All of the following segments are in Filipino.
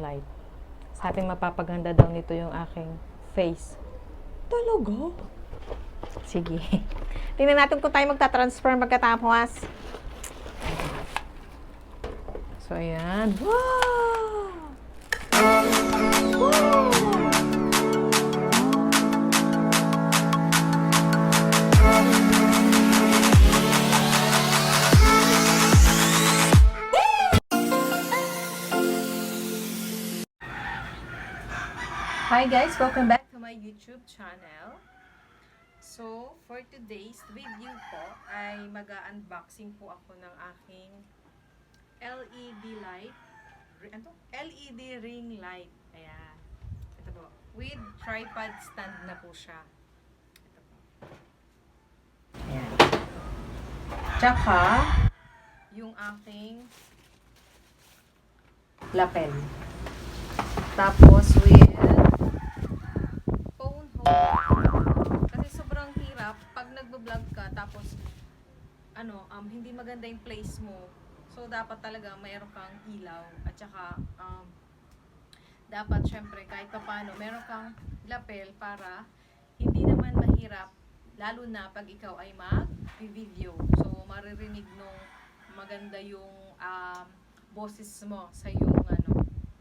light. Sabi mapapaganda daw nito yung aking face. Talaga? Sige. Tingnan natin kung tayo magta-transfer magkatapos. So, ayan. Wow! Hi guys! Welcome back to my YouTube channel. So, for today's video po, ay mag-unboxing po ako ng aking LED light. LED ring light. Ayan. Ito po. With tripod stand na po siya. Ito po. Ayan. Tsaka, yung aking lapel. Tapos with phone holder. Kasi sobrang hirap pag nagbo-vlog ka tapos hindi maganda yung place mo. So dapat talaga mayroon kang ilaw at saka dapat syempre kahit paano meron kang lapel para hindi naman mahirap lalo na pag ikaw ay mag-video. So maririnig nung maganda yung boses mo sa yung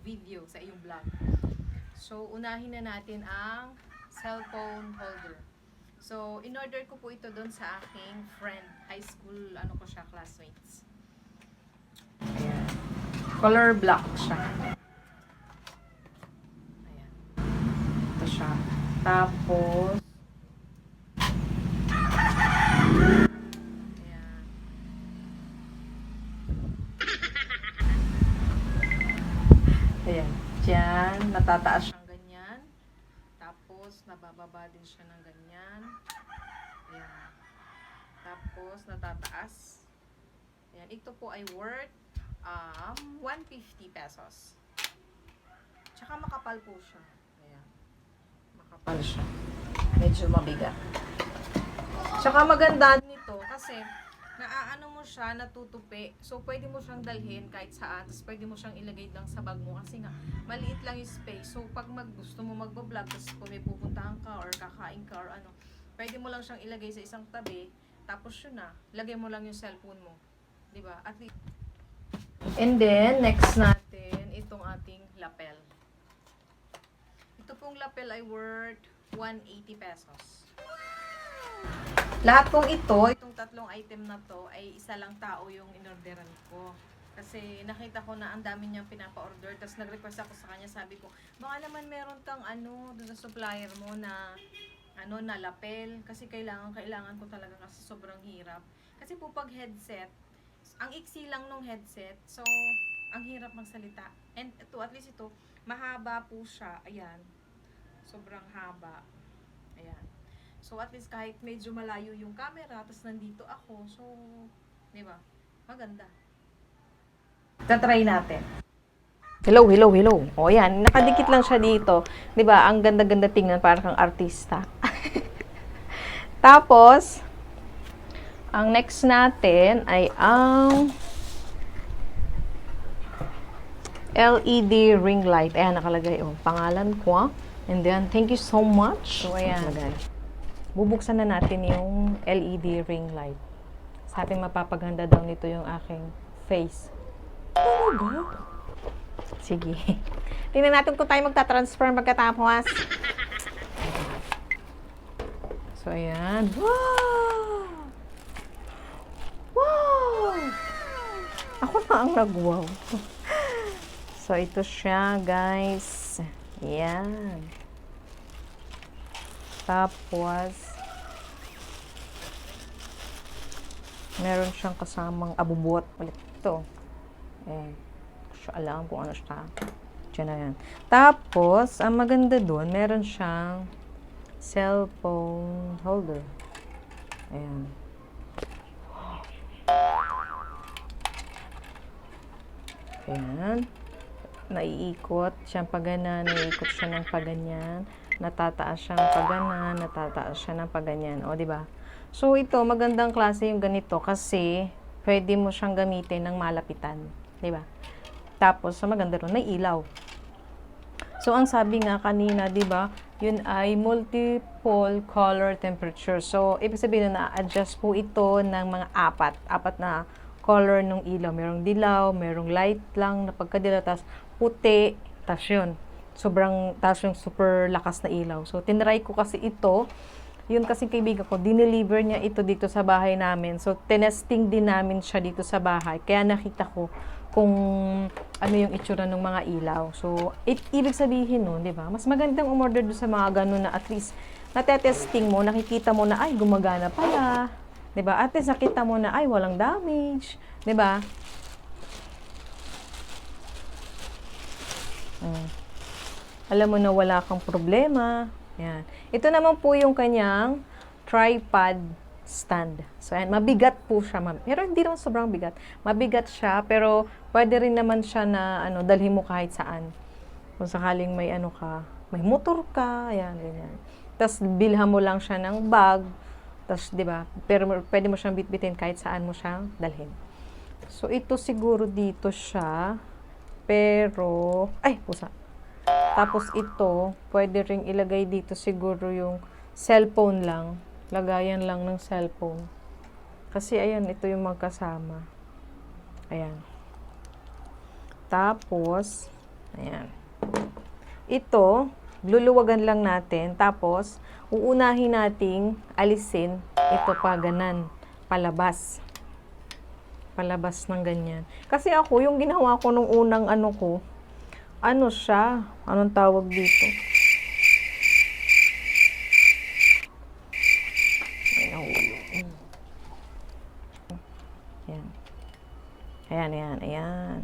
video, sa iyong vlog. So, unahin na natin ang cellphone holder. So, in-order ko po ito doon sa aking friend, high school, classmates. Ayan. Color black siya. Ayan. Ito siya. Tapos, ayan, dyan, natataas siyang ganyan. Tapos, nabababa din siya ng ganyan. Ayan. Tapos, natataas. Ayan, ito po ay worth 150 pesos. Tsaka makapal po siya. Ayan. Makapal siya. Medyo mabigat. Tsaka maganda nito kasi naaano mo siya, natutupi. So, pwede mo siyang dalhin kahit saan. Tapos, pwede mo siyang ilagay lang sa bag mo. Kasi nga, maliit lang yung space. So, pag gusto mo magbablog, tapos kung may pupuntahan ka or kakain ka or pwede mo lang siyang ilagay sa isang tabi. Tapos yun na. Lagay mo lang yung cellphone mo. Diba? At least. And then, next natin, itong ating lapel. Ito pong lapel ay worth 180 pesos. Lahat pong itong tatlong item na to ay isa lang tao yung inorderan ko. Kasi nakita ko na ang dami niyang pinapa-order. Tapos nag-request ako sa kanya, sabi ko, baka naman meron kang doon sa supplier mo na na lapel. Kasi kailangan ko talaga kasi sobrang hirap. Kasi po pag headset, ang iksi lang nung headset. So, ang hirap magsalita. And ito, at least ito, mahaba po siya. Ayan. Sobrang haba. Ayan. So, at least kahit medyo malayo yung camera, tapos nandito ako. So, di ba? Maganda. Tatry natin. Hello. O, yan. Nakadikit lang siya dito. Di ba? Ang ganda-ganda tingnan, parang kang artista. Tapos, ang next natin ay ang LED ring light. Ayan, nakalagay. Pangalan ko. And then, thank you so much. So, ayan. Bubuksan na natin yung LED ring light. Sabi mapapaganda daw nito yung aking face. Talaga? Sige. Tingnan natin kung tayo magta-transfer magkatapos. So, ayan. Wow! Wow! Ako na ang nag-wow. So, ito siya, guys. Ayan. Tapos, meron siyang kasamang abubot. Ulit ito. Siya alam kung ano siya. Diyan na yan. Tapos, ang maganda doon, meron siyang cellphone holder. Ayan. Ayan. Naiikot siyang pagana, naiikot siya ng paganyan. Natataas siyang pagana, natataas siya ng paganyan. O, di ba? So, ito, magandang klase yung ganito kasi pwede mo siyang gamitin ng malapitan. Di ba? Tapos, maganda rin, may ilaw. So, ang sabi nga kanina, di ba, yun ay multiple color temperature. So, ibig sabihin na adjust po ito ng mga apat na color ng ilaw. Merong dilaw, merong light lang na pagkadilaw, tas puti, tas yun. Tas yung super lakas na ilaw. So, tinry ko kasi ito. Yun kasi kaibigan ko, dineliver niya ito dito sa bahay namin. So, tinesting din namin siya dito sa bahay. Kaya nakita ko kung ano yung itsura ng mga ilaw. So, ibig sabihin nun, di ba? Mas magandang umorder doon sa mga ganun na at least natetesting mo, nakikita mo na, ay, gumagana pala. Di ba? At least nakita mo na, ay, walang damage. Di ba? Alam mo na wala kang problema. Yan. Ito naman po yung kanyang tripod stand. So, ayan, mabigat po siya. Pero hindi naman sobrang bigat. Mabigat siya, pero pwede rin naman siya na dalhin mo kahit saan. Kung sakaling may may motor ka, ayan, ganyan. Tapos, bilhan mo lang siya ng bag. Tapos, di ba, pero pwede mo siyang bitbitin kahit saan mo siyang dalhin. So, ito siguro dito siya. Pero, ay, pusa. Tapos ito, pwede ring ilagay dito siguro yung cellphone lang. Lagayan lang ng cellphone. Kasi ayan, ito yung magkasama. Ayan. Tapos, ayan. Ito, luluwagan lang natin. Tapos, uunahin nating alisin ito pa ganan. Palabas. Palabas ng ganyan. Kasi ako, yung ginawa ko nung unang siya? Anong tawag dito? Ayan. Ayan.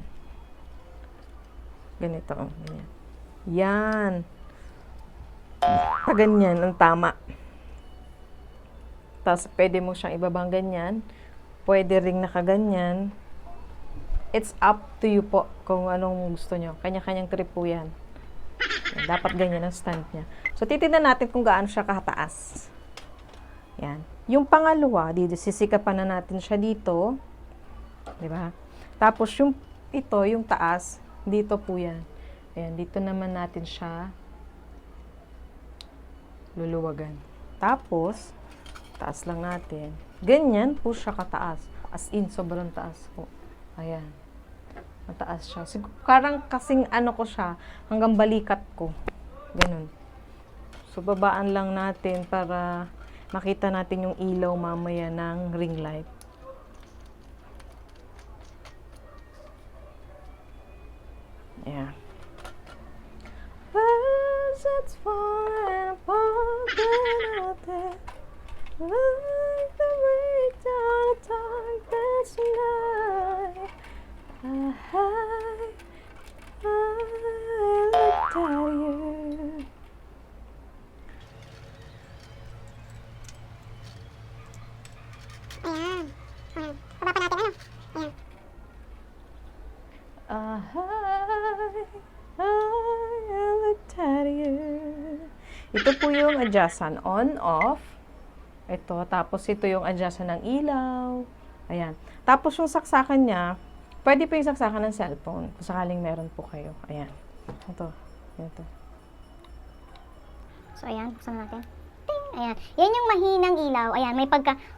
Ganito. Ganyan. Yan. Ganyan ang tama. Tapos, pwede mo siyang ibabang ganyan. Pwede ring nakaganyan. It's up to you po kung anong gusto nyo. Kanya-kanyang trip po yan. Dapat ganyan ang stand niya. So, titignan natin kung gaano siya kataas. Yan. Yung pangalawa, dito, sisikapan na natin siya dito. Diba? Tapos, yung taas, dito po yan. Ayan, dito naman natin siya luluwagan. Tapos, taas lang natin. Ganyan po siya kataas. As in, sobrang taas po. Ayan. Mataas siya. Parang kasing ko siya, hanggang balikat ko. Ganun. So, babaan lang natin para makita natin yung ilaw mamaya ng ring light. Yeah. Birds that's falling apart out there, like the breakdown of darkness tonight. I looked at you. Ayan. Baba pa natin, Ayan. I looked at you. Ito po yung adjustan on, off. Ito, tapos ito yung adjustan ng ilaw. Ayan. Tapos yung saksakan niya, pwede po yung saksakan ng cellphone. Kung sakaling meron po kayo. Ayan. Ito. So, ayan. Buksan natin. Ting! Ayan. Yan yung mahinang ilaw. Ayan. May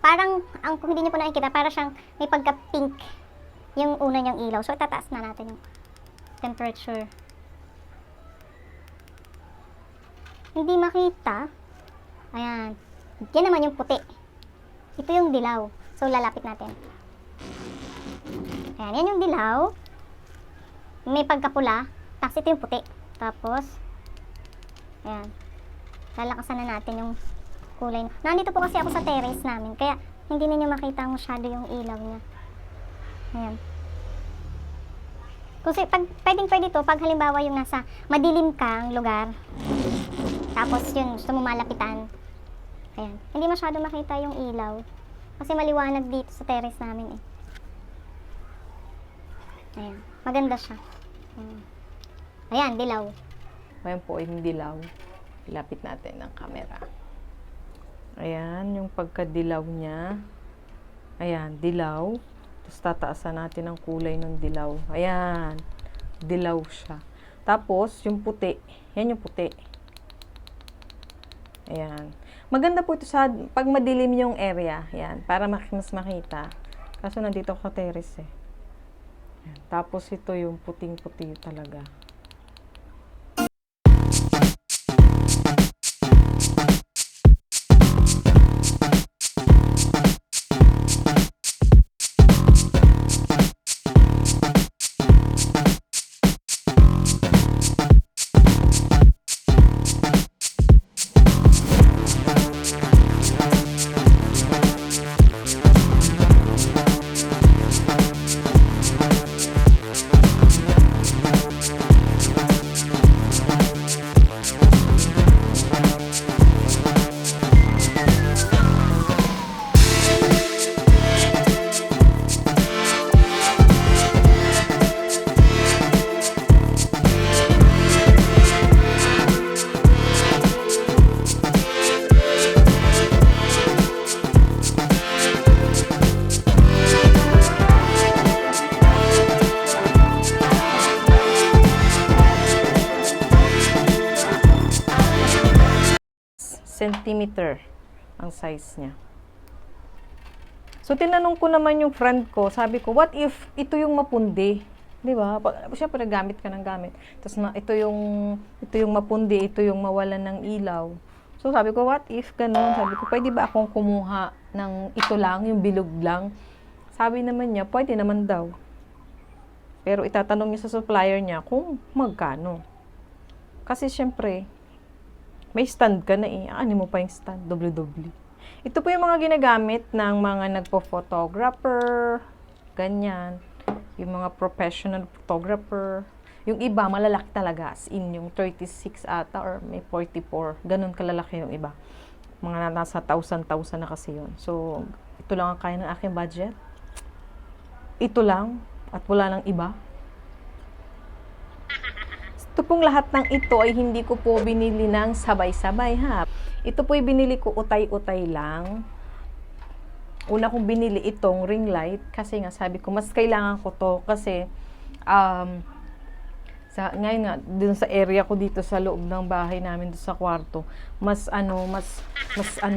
parang, kung hindi niyo po nakikita, parang siyang may pagka-pink yung una niyang ilaw. So, tataas na natin yung temperature. Hindi makita. Ayan. Yan naman yung puti. Ito yung dilaw. So, lalapit natin. Ayan. Yan yung dilaw. May pagkapula. Tapos, ito yung puti. Tapos, ayan. Lalakasan na natin yung kulay. Nandito po kasi ako sa terrace namin. Kaya, hindi ninyo makita masyado yung ilaw niya. Ayan. Kasi, pwede to, pag halimbawa yung nasa madilim kang lugar, tapos yun, gusto mo malapitan. Ayan. Hindi masyado makita yung ilaw. Kasi maliwanag dito sa terrace namin eh. Ayan. Maganda siya. Ayan, dilaw. Ayan po yung dilaw. Ilapit natin ng camera. Ayan, yung pagkadilaw niya. Ayan, dilaw. Tapos tataasan natin ang kulay ng dilaw. Ayan, dilaw siya. Tapos, yung puti. Yan yung puti. Ayan. Maganda po ito sa pag madilim yung area. Ayan. Para mas makita. Kaso nandito ako sa terrace eh. Ayan. Tapos ito yung puting-puti talaga. Centimeter ang size niya. So, tinanong ko naman yung friend ko, sabi ko, what if ito yung mapundi? Di ba? Siyempre, gamit ka ng gamit. Tapos, ito yung mapundi, ito yung mawalan ng ilaw. So, sabi ko, what if ganun? Sabi ko, pwede ba akong kumuha ng ito lang, yung bilog lang? Sabi naman niya, pwede naman daw. Pero itatanong niya sa supplier niya kung magkano. Kasi, siyempre, may stand ka na eh. Ano mo pa yung stand? Doble-doble. Ito po yung mga ginagamit ng mga nagpo-photographer, ganyan. Yung mga professional photographer. Yung iba, malalaki talaga. As in, yung 36 ata or may 44. Ganun kalalaki yung iba. Mga nasa 1,000 na kasi yun. So, ito lang ang kaya ng aking budget. Ito lang. At wala nang iba. Ito pong lahat ng ito ay hindi ko po binili ng sabay-sabay ha. Ito po ay binili ko utay-utay lang. Una kong binili itong ring light kasi nga sabi ko mas kailangan ko to kasi ngayon nga dun sa area ko dito sa loob ng bahay namin dun sa kwarto, mas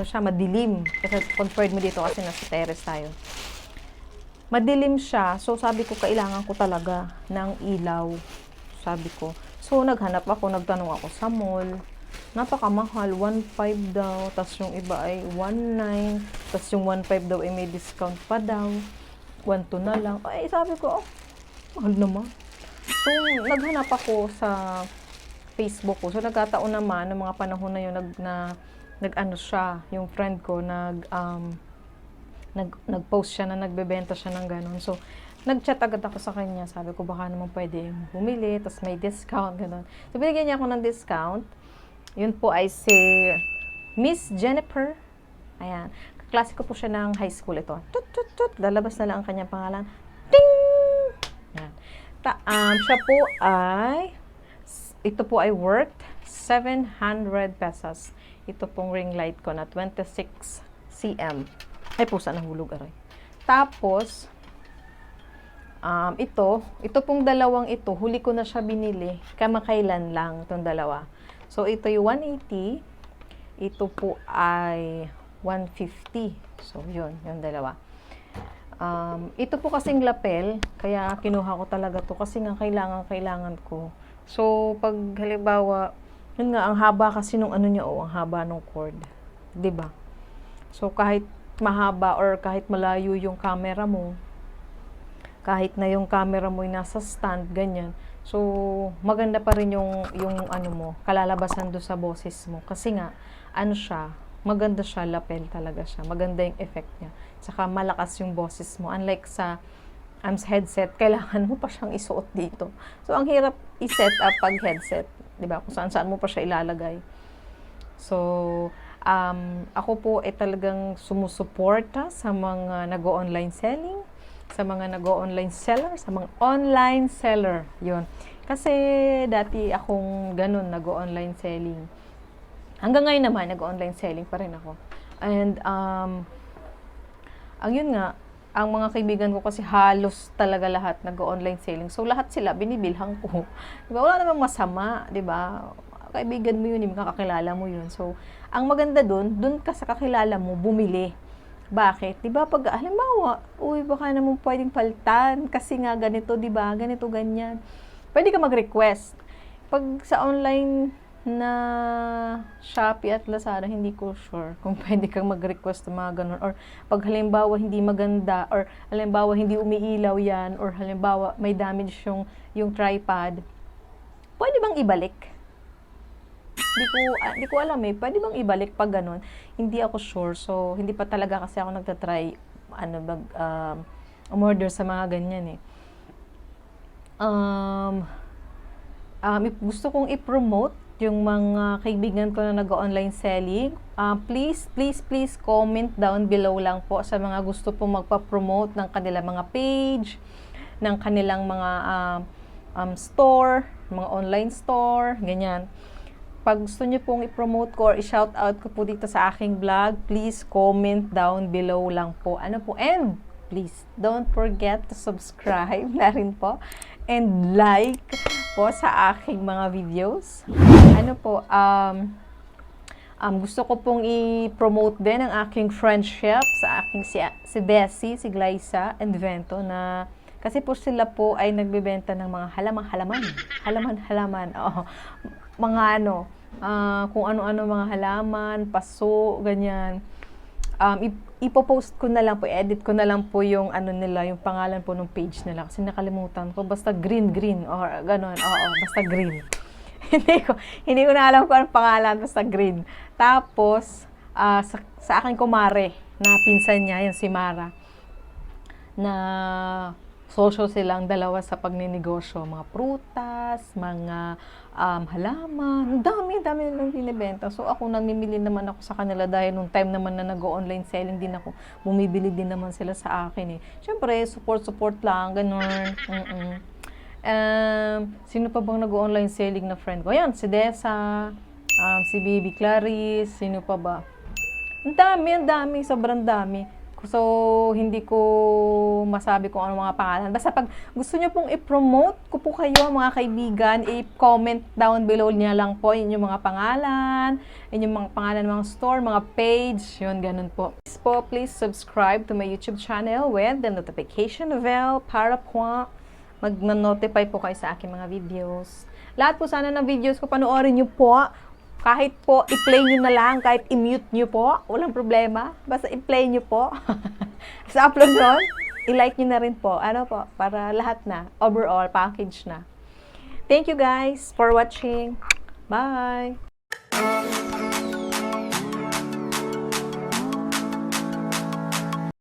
siya madilim kasi compared mo dito kasi nasa terrace tayo. Madilim siya, so sabi ko kailangan ko talaga ng ilaw. Sabi ko. So, naghanap ako, nagtanong ako sa mall. Napakamahal, 1.5 daw. Tapos yung iba ay 1.9. Tapos yung 1.5 daw ay may discount pa daw. 1.2 na lang. Ay, sabi ko, mahal naman. So, naghanap ako sa Facebook ko. So, nagkataon naman, ng mga panahon na yun, nag-ano siya, yung friend ko, nag-post siya na nagbebenta siya ng ganun. So, nag-chat agad ako sa kanya. Sabi ko, baka naman pwede bumili, tapos may discount, gano'n. So, binigyan niya ako ng discount. Yun po ay si Miss Jennifer. Ayan. Kaklase ko po siya ng high school ito. Tut. Lalabas na lang ang kanyang pangalan. Ting! Ayan. Siya po ay, ito po ay worth 700 pesos. Ito pong ring light ko na 26 cm. Ay, pusa nahulog, aray. Tapos, ito pong dalawang ito, huli ko na siya binili. Kamakailan lang itong dalawa. So, ito yung 180. Ito po ay 150. So, yun, yung dalawa. Ito po kasing lapel, kaya kinuha ko talaga to kasi nga kailangan ko. So, pag halimbawa, yun nga, ang haba kasi nung ano niya, ang haba nung cord. 'Di ba? So, kahit mahaba or kahit malayo yung camera mo, kahit na yung camera mo ay nasa stand, ganyan. So, maganda pa rin yung ano mo, kalalabasan do sa boses mo. Kasi nga, ano siya, maganda siya, lapel talaga siya. Maganda yung effect niya. Saka malakas yung boses mo. Unlike sa headset, kailangan mo pa siyang isuot dito. So, ang hirap i-set up pag headset. Diba? Kung saan mo pa siya ilalagay. So, ako po ay talagang sumusuporta sa mga nag-o-online selling, sa mga nag-o-online seller, sa mga online seller. Yun. Kasi dati akong ganun, nag-o-online selling. Hanggang ngayon naman, nag-o-online selling pa rin ako. And, ang yun nga, ang mga kaibigan ko kasi halos talaga lahat nag-online selling. So, lahat sila binibilhan ko. Diba? Wala namang masama, diba? Kaibigan mo yun, kakakilala mo yun. So, ang maganda dun ka sa kakilala mo, bumili. Bakit? Diba? Pag, halimbawa, uy, baka naman pwedeng palitan kasi nga ganito, diba? Ganito, ganyan. Pwede ka mag-request. Pag sa online na Shopee at Lazada, hindi ko sure kung pwede kang mag-request ng mga ganun. Or pag halimbawa hindi maganda, or halimbawa hindi umiilaw yan, or halimbawa may damage yung tripod, pwede bang ibalik? Hindi ko alam eh. Pwede bang ibalik pag ganun? Hindi ako sure. So, hindi pa talaga kasi ako nagtatry umorder sa mga ganyan eh. Gusto kong i-promote yung mga kaibigan ko na nag-online selling. Please comment down below lang po sa mga gusto pong magpa-promote ng kanilang mga page, ng kanilang mga store, mga online store, ganyan. Pag gusto nyo pong i-promote ko or i-shout out ko po dito sa aking vlog, please comment down below lang po. And please, don't forget to subscribe na rin po and like po sa aking mga videos. Gusto ko pong i-promote din ang aking friendship sa aking si Bessie, si Glyza and Vento na kasi po sila po ay nagbebenta ng mga halaman. Oo. Mga kung ano-ano mga halaman, paso, ganyan. Ipopost ko na lang po, edit ko na lang po yung nila, yung pangalan po ng page nila kasi nakalimutan ko, basta green or gano'n. Oo, basta green. hindi ko na alam kung anong pangalan, basta green. Tapos sa aking kumare na pinsan niya, yung si Mara, na social silang dalawa sa pagninegosyo, mga prutas, mga halaman, dami nilang binibenta. So ako namimili naman ako sa kanila dahil nung time naman na nag-online selling din ako, bumibili din naman sila sa akin eh. Syempre, support lang, ganun. Sino pa bang nag-online selling na friend ko? Ayan, si Dessa, si Baby Clarice, sino pa ba? Ang dami, sobrang dami. So, hindi ko masabi kung ano mga pangalan. Basta pag gusto nyo pong i-promote ko po kayo, mga kaibigan, i-comment down below niya lang po yung mga pangalan, yung mga pangalan ng mga store, mga page, yun, ganun po. Please subscribe to my YouTube channel with the notification bell para po mag-notify po kayo sa aking mga videos. Lahat po sana ng videos ko, panoorin nyo po. Kahit po, i-play nyo na lang, kahit i-mute nyo po, walang problema. Basta i-play nyo po. Sa upload nun, i-like nyo na rin po. Para lahat na, overall, package na. Thank you guys for watching. Bye!